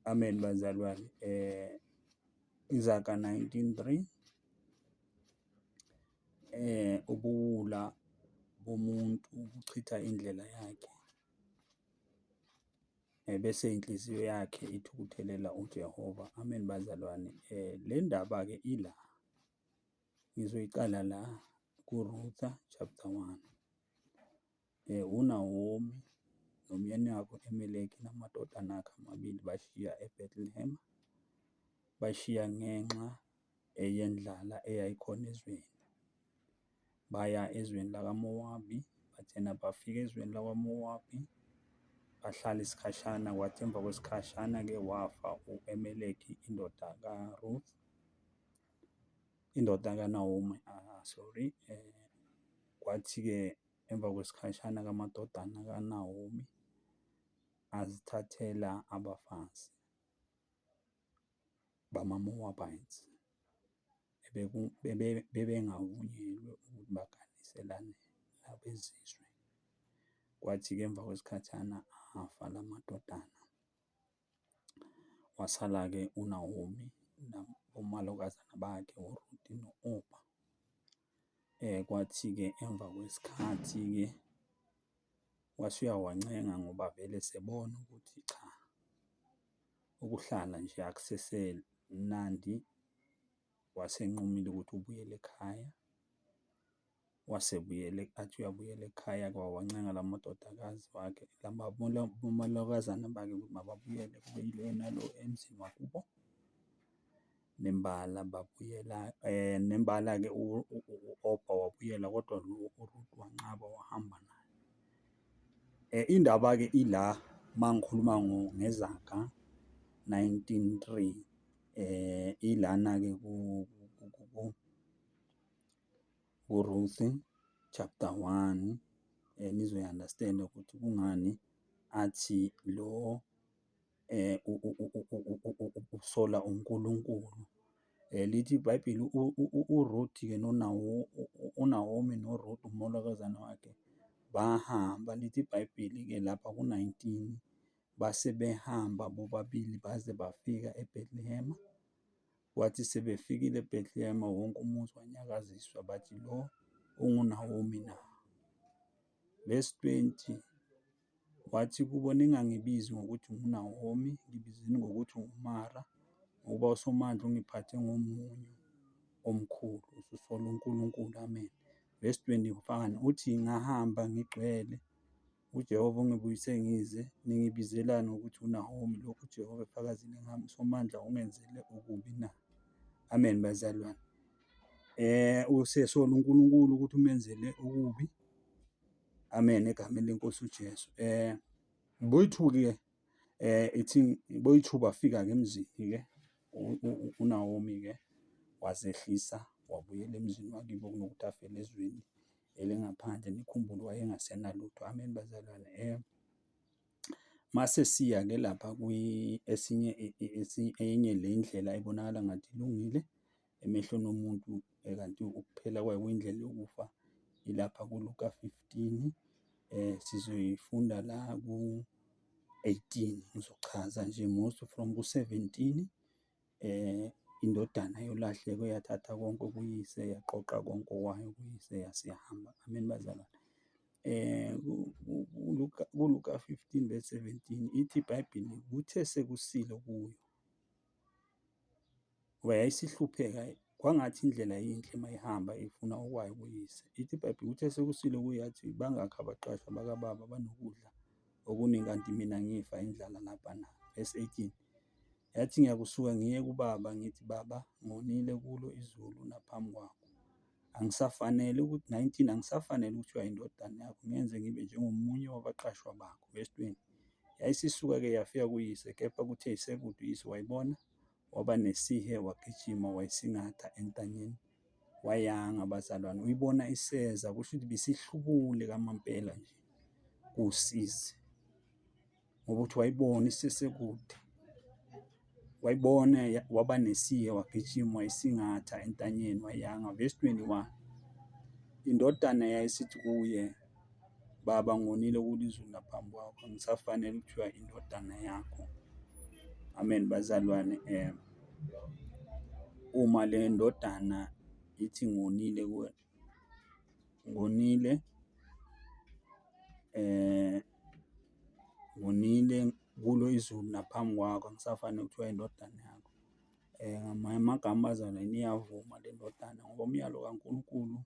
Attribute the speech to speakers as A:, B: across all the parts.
A: Amen bazalwane. Izaga 19:3 ubuwula bomuntu buchitha indlela yakhe, bese inhliziyo yakhe ithukuthelela uJehova. Amen bazalwane. Le ndaba-ke ila ngizoyiqala la kuRutha chapter 1. uNawomi nomyeni wakhe Elimeleki namadodana akhe amabili bashiya eBethlehem, bashiya ngenxa yendlala eyayikhona ezweni. Baya ezweni lakaMowabi, bathena bafika ezweni lakwaMowabi bahlala isikhashana. Kwathi emva kwesikhashana-ke wafa u-Elimeleki indoda kaRuth, indoda kaNawomi, sorry. Kwathi-ke emva kwesikhashana kamadodana kaNawomi azithathela abafazi bama-Mowabites bebengavunyelwe ukuthi baganiselane nabezizwe. Kwathi-ke emva kwesikhathana afa la madodana, wasala-ke uNawomi nabomalokazana bakhe uRuthi no-Opha. Kwathi-ke emva kwesikhathi-ke wase uyawancenga ngoba vele sebona ukuthi cha, ukuhlala nje akusesemnandi. Wasenqumile ukuthi ubuyele ekhaya, athi uyabuyela ekhaya wawancenga la madodakazi wakhe, omalokazana bakhe ukuthi mababuyele kube yilo nalo emzini wakubo. Nembala babuyela, nembala-ke u-Opha wabuyela, kodwa lo uRuth wanqaba wahamba naye. Indaba-ke ila mangikhuluma ngezaga 19:3, ilana-ke kuRuth chapter 1. Nizoyi-understand-a ukuthi kungani athi lo ukusola uNkulunkulu. Lithi iBhayibheli uRuth-ke uNawomi noRuth umalokazana wakhe bahamba. Lithi iBhayibheli-ke lapha ku-19, base behamba bobabili baze bafika eBethlehem. Kwathi sebefikile eBethlehem wonke umuzi wanyakaziswa, bathi lo unguNawomi na. Verse 20, wathi kubo, ningangibizi ngokuthi nguNawomi, ngibizeni ngokuthi nguMara, ngoba uSomandla ungiphathe ngomunyu omkhulu, ususola uNkulunkulu. Amen. Verse 21 uthi, ngahamba ngigcwele, uJehova ungibuyise ngize, ningibizelani ngokuthi uNawomi, lokhu uJehova efakazile ngami, uSomandla ungenzele ukubi na. Amen bazalwane. Usesola uNkulunkulu ukuthi umenzele ukubi. Amen egameni lenkosi uJesu. Boyi-2-ke ithi boyi-2 bafika-ke emzini-ke, uNawomi-ke wazehlisa wabuyela emzini wakibo kunokuthi afele ezweni elingaphandle. Nikhumbule wayengasenalutho. Amen bazalwane. Mase siya-ke lapha enye le ndlela ebonakala ngathi ilungile emehlweni omuntu, kanti ukuphela kwayo kuyindlela yokufa, ilapha kuLuka 15. Sizoyifunda la ku-18. Ngizochaza nje most from ku-17. Indodana yolahleko yathatha konke kuyise, yaqoqa konke okwayo kuyise, yasiyahamba. Amen bazalwane. kuLuka 15 verse 17 ithi iBhayibheli, kuthe sekusile kuyo, ngoba yayisihlupheka, kwangathi indlela yinhle mayihamba ifuna okwayo kuyise. Ithi iBhayibheli, kuthe sekusile kuyo, yathi bangakhi abaqashwa bakababa banokudla okuningi, kanti mina ngifa indlala lapha na. Verse 18 yathi, ngiyakusuka ngiye kubaba, ngithi, Baba, ngonile kulo izulu naphambi kwakho, angisafanele ukuthi 19, angisafanele ukuthiwa indodana yakho, ngenze ngibe njengomunye wabaqashwa bakho. Verse 20 yayisisuka-ke yafika kuyise, kepha kuthe isekude uyise wayibona, waba nesihe, wagijima wayisingatha entanyeni, wayanga. Bazalwane, uyibona iseza, kusho ukuthi bisihlubule kwamampela nje kuwusizi, ngoba uthi wayibona isesekude, wayibona waba nesihe, wagijima wayisingatha entanyeni, wayanga. Verse 21 indodana yayisithi kuye, Baba, ngonile kulo izulu naphambi kwakho, angisafanele ukuthiwa indodana yakho. Amen bazalwane. Uma le ndodana ithi ngonile kuwe, ngonile, ngonile kulo izulu naphambi kwakho, akusafanele kuthiwa indodana yakho. Ngamanye amagama bazalwane, iyavuma le ndodana ngoba umyalo kaNkulunkulu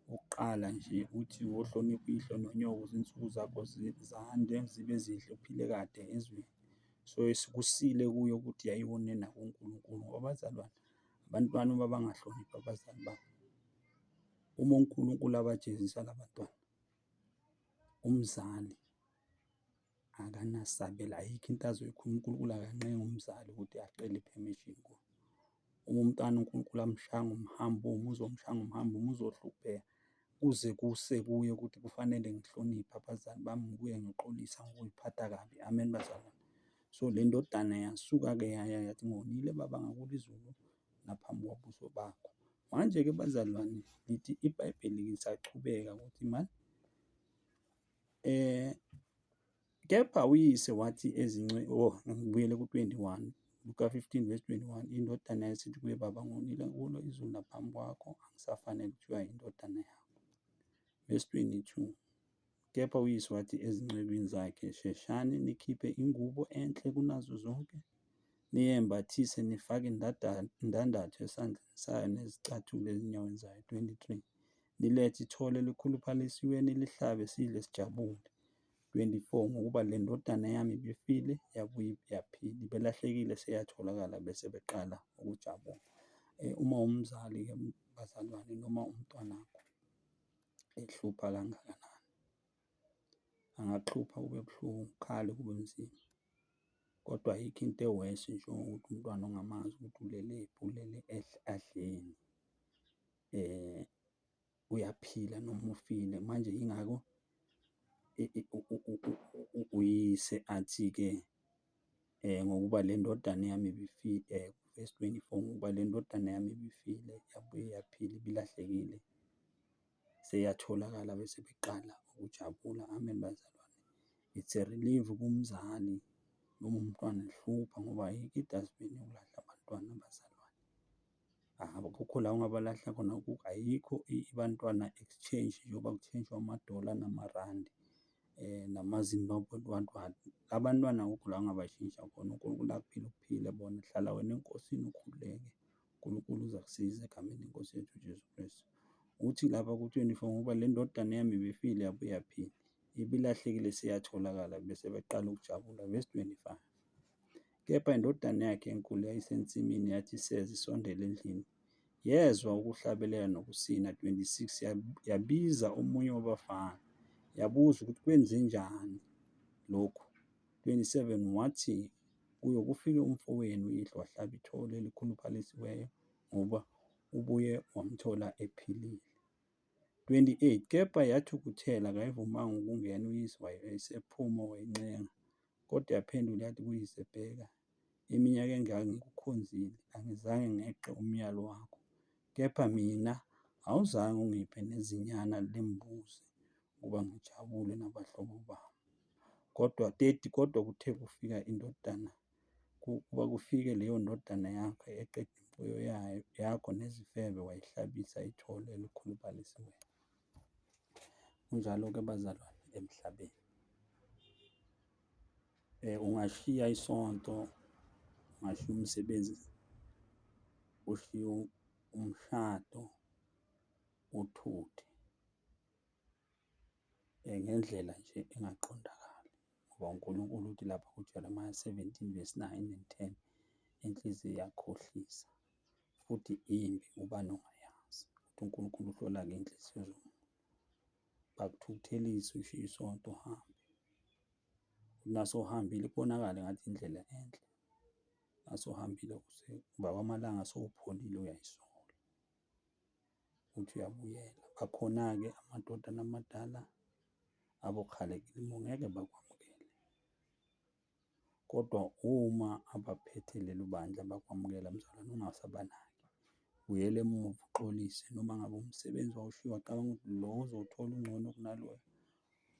A: wokuqala nje uthi wohlonipha uyihlo nonyoko izinsuku zakho zande zibe zihle uphile kade ezweni. So kusile kuyo ukuthi yayibone nakuNkulunkulu ngoba bazalwane, abantwana uma bangahloniphi abazali babo, uma uNkulunkulu abajezisa la bantwana, umzali akanasabelo, ayikho into azoyikhuluma. uNkulunkulu akanqengi umzali ukuthi acele i-permission kuye. Uma umntwana uNkulunkulu amshaya ngomhambo uzomshaya ngomhambo uzohlupheka kuze kuse kuye ukuthi kufanele ngihloniphe abazali bami, ngibuye ngixolisa ngokuy'phatha kabi. Amen bazalwane. So le ndodana yasuka-ke yaya yathi ngonile baba ngakulo izulu naphambi kobuso bakho. Manje-ke bazalwane, lithi iBhayibheli lisachubeka ukuthi mani kepha uyise wathi ngibuyele ku-21, Luka 15:21, indodana yasithi kuye, baba ngonile kulo izulu naphambi kwakho, akusafanele kuthiwa indodana yakho. Verse 22, kepha uyise wathi ezincekwini zakhe, sheshani nikhiphe ingubo enhle kunazo zonke, niyembathise, nifake indandatho esandleni sayo nezicathulo ezinyaweni zayo. 23, nilethe ithole elikhuluphalisiwe, nilihlabe sidle sijabule. 24, ngokuba le ndodana yami ibifile yabuye yaphila, ibelahlekile seyatholakala, bese beqala ukujabula. Uma umzali-ke bazalwane, noma umntwanakho ehlupha kangakanani, angakuhlupha kube buhlungu, ukhale kube nzima, kodwa ayikho into ewesi njengokuthi umntwana ongamazi ukuthi ulelephi, ulele adleni, uyaphila noma ufile. Manje yingakho uyise athi-ke ngokuba le ndodana yami ibifile, verse 24, ngokuba le ndodana yami ibifile yabuye yaphila, ibilahlekile seyatholakala, bese beqala ukujabula. Amen bazalwane. It's a relief kumzali noma umntwana ehlupha ngoba ayikho idazibheni yokulahla abantwana bazalwane. Akukho la ungabalahla khona, ayikho abantwana exchange njengoba kuthenjwa amadola namarandi namaZimbabwe rand. Abantwana akukho la ongabashintsha khona. uNkulunkulu akuphile ukuphile bona, hlala wena enkosini ukhululeke, uNkulunkulu uza kusiza egameni lenkosi yethu uJesu Kristu. Uthi lapha ku-24, ngoba le ndodana yami ibifile yabuye yaphila, ibilahlekile seyatholakala, bese beqala ukujabula. Verse 25, kepha indodana yakhe enkulu yayisensimini, yathi iseza isondela endlini, yezwa ukuhlabelela nokusina. 26, yabiza omunye wabafana yabuza ukuthi kwenzenjani lokhu. 27, wathi kuyo, kufike umfowenu uyihlo wahlaba ithole elikhuluphalisiweyo ngoba ubuye wamthola ephilile. 28, kepha yathukuthela, kayivumanga ukungena. Uyise wayesephuma wayincenga, kodwa yaphendula yathi kuyise, bheka, iminyaka engaka ngikukhonzile, angizange ngeqe umyalo wakho, kepha mina awuzange ungiphe nezinyana lembuzi ukuba ngijabule nabahlobo bami. Kodwa 30, kodwa kuthe kufika indodana, kuba kufike leyo ndodana yakho eqeda imfuyo yakho nezifebe, wayihlabisa ithole elikhuluphalisiweyo. Kunjalo-ke bazalwane emhlabeni. Ungashiya isonto, ungashiya umsebenzi, ushiye umshado, uthuthe ngendlela nje engaqondakali ngoba uNkulunkulu uthi lapha kuJeremiah 17:9 and 10, inhliziyo iyakhohlisa futhi imbi ubani ongayazi. Ukuthi uNkulunkulu uhlola-ke inhliziyo zomuntu. Bakuthukuthelise ushiye isonto uhambe, nasowuhambile kubonakale ngathi indlela enhle, nasowuhambile ngoba amalanga sowupholile uyayisola uthi uyabuyela. Bakhona-ke amadoda namadala abokhalekile ngeke bakwamukele, kodwa uma abaphethe lelo bandla bakwamukela, mzalwane, ungasabanaki, buyela emuva uxolise. Noma ngabe umsebenzi wawushiya wacabanga ukuthi lo uzowuthola ungcono kunaloyo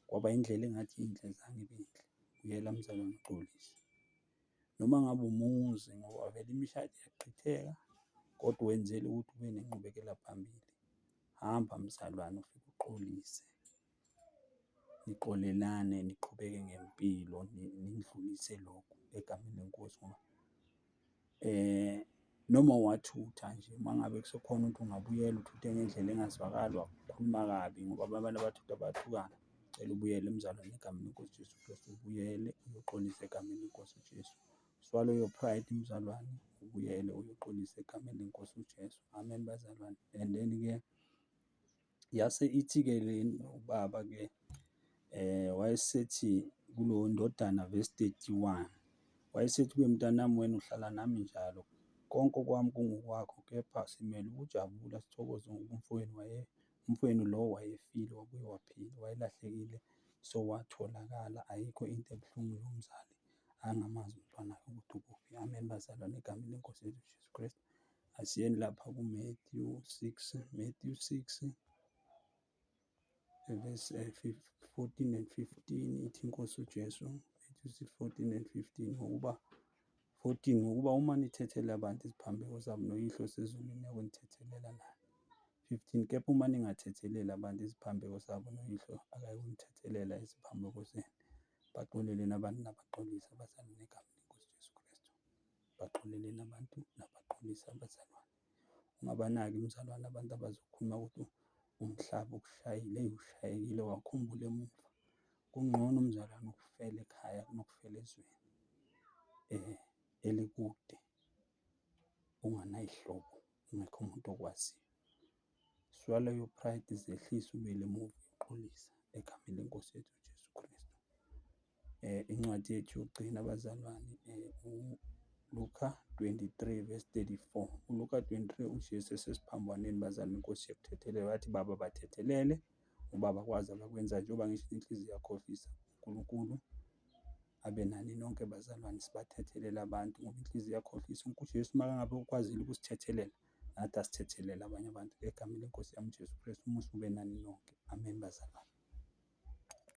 A: ngoba indlela engathi inhle zange ibe yinhle, buyela mzalwane uxolise. noma ngabe umuzi ngoba vele imishado iyachitheka, kodwa wenzela ukuthi ube nenqubekela phambili. Hamba mzalwane ufike uxolise, nixolelane, niqhubeke ngempilo, nidlulise lokhu egameni leNkosi ngoba noma wathutha nje uma ngabe kusekhona ukuthi ungabuyela uthuthe ngendlela engazwakali, wakhuluma kabi ngoba abantu abathutha bayathukana, cela ubuyele mzalwane egameni leNkosi Jesu Kristu, ubuyele uyoxolisa egameni leNkosi uJesu. Swallow your pride mzalwane, ubuyele uyoxolisa egameni leNkosi uJesu. Amen bazalwane. And then-ke yase ithi-ke le ubaba-ke wayesethi kulo Ndodana verse 31, wayesethi kuye, mntanami wena uhlala nami njalo, konke kwami kungokwakho, kepha simele ukujabula sithokoze ngoba umfowenu lo wayefile wabuye waphila, wayelahlekile sowatholakala. Ayikho into ebuhlungu yomzali angamazi umntwanakhe ukuthi ukuphi. Amen bazalwane egameni leNkosi yethu uJesu Kristu. Asiyeni lapha kuMathew 6, Matthew 6 verse 14 and 15, ithi iNkosi uJesu, Matthew 6, 14 and 15, ngokuba uma nithethela abantu iziphambeko zabo, noYihlo osezulwini uyakunithethelela nani. 15, kepha uma ningathetheleli abantu iziphambeko zabo, noYihlo akayikunithethelela iziphambeko zenu. Baxoleleni abantu nabaxolisi abazalwane egameni leNkosi Jesu Kristu. Baxoleleni abantu nabaxolisi abazalwane. Ungabanaki mzalwane abantu abazokhuluma ukuthi umhlaba ukushayile, ushayekile wakhumbula emuva. Kungcono mzalwane ukufela ekhaya kunokufela ezweni elikude, unganayihlobo, ungekho umuntu okwaziyo. Swallow your pride, zehlise ubuyele emuva uyoxolisa egameni leNkosi yethu uJesu Kristu. Incwadi yethu yokugcina abazalwane, uLuka 23 verse 34. ULuka 23, uJesu esesiphambanweni bazalwane, iNkosi yakuthethelela, wathi baba bathethelele, ubaba akwazi abakwenzayo, njengoba ngisho inhliziyo yakhohlisa uNkulunkulu abe nani nonke bazalwane sibathethelela abantu ngoba inhliziyo iyakhohlisa. UJesu uma ngabe ukwazile ukusithethelela, nathi asithethelele abanye abantu egameni leNkosi yami uJesu Kristu. Umusa ube nani nonke. Amen bazalwane.